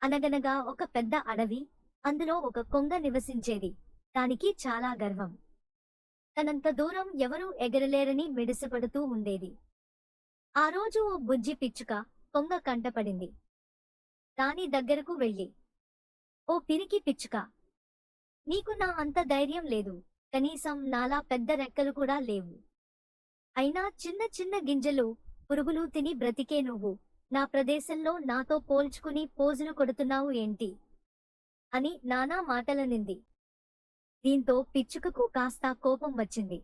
అనగనగా ఒక పెద్ద అడవి. అందులో ఒక కొంగ నివసించేది. దానికి చాలా గర్వం. తనంత దూరం ఎవరూ ఎగరలేరని మిడిసిపడుతూ ఉండేది. ఆ రోజు ఓ బుజ్జి పిచ్చుక కొంగ కంటపడింది. దాని దగ్గరకు వెళ్ళి, "ఓ పిరికి పిచ్చుక, నీకు నా అంత ధైర్యం లేదు. కనీసం నాలా పెద్ద రెక్కలు కూడా లేవు. అయినా చిన్న చిన్న గింజలు, పురుగులు తిని బ్రతికే నువ్వు నా ప్రదేశంలో నాతో పోల్చుకుని పోజులు కొడుతున్నావు ఏంటి?" అని నానా మాటలనింది. దీంతో పిచ్చుకకు కాస్త కోపం వచ్చింది.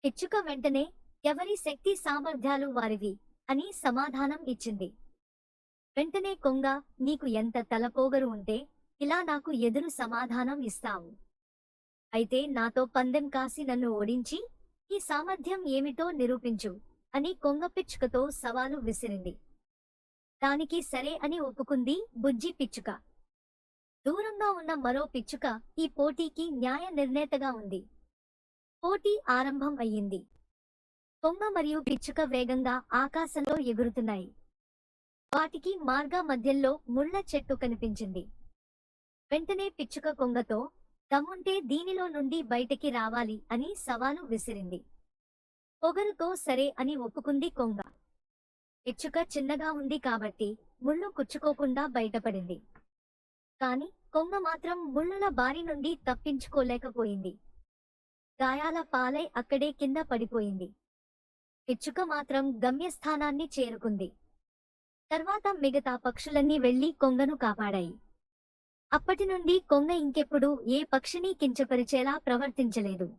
పిచ్చుక వెంటనే, "ఎవరి శక్తి సామర్థ్యాలు వారివి" అని సమాధానం ఇచ్చింది. వెంటనే కొంగ, "నీకు ఎంత తలపోగరు ఉంటే ఇలా నాకు ఎదురు సమాధానం ఇస్తావు? అయితే నాతో పందెం కాసి నన్ను ఓడించి ఈ సామర్థ్యం ఏమిటో నిరూపించు" అని కొంగ పిచ్చుకతో సవాలు విసిరింది. దానికి సరే అని ఒప్పుకుంది బుజ్జి పిచ్చుక. దూరంగా ఉన్న మరో పిచ్చుక ఈ పోటీకి న్యాయ నిర్ణేతగా ఉంది. పోటీ ఆరంభం అయ్యింది. కొంగ మరియు పిచ్చుక వేగంగా ఆకాశంలో ఎగురుతున్నాయి. వాటికి మార్గ మధ్యంలో ముళ్ళ చెట్టు కనిపించింది. వెంటనే పిచ్చుక కొంగతో, "దమ్ముంటే దీనిలో నుండి బయటికి రావాలి" అని సవాలు విసిరింది. పొగరుతో సరే అని ఒప్పుకుంది కొంగ. పిచ్చుక చిన్నగా ఉంది కాబట్టి ముళ్ళు కుచ్చుకోకుండా బయటపడింది. కాని కొంగ మాత్రం ముళ్ళుల బారి నుండి తప్పించుకోలేకపోయింది. గాయాల పాలై అక్కడే కింద పడిపోయింది. పిచ్చుక మాత్రం గమ్యస్థానాన్ని చేరుకుంది. తర్వాత మిగతా పక్షులన్నీ వెళ్లి కొంగను కాపాడాయి. అప్పటి నుండి కొంగ ఇంకెప్పుడు ఏ పక్షిని కించపరిచేలా ప్రవర్తించలేదు.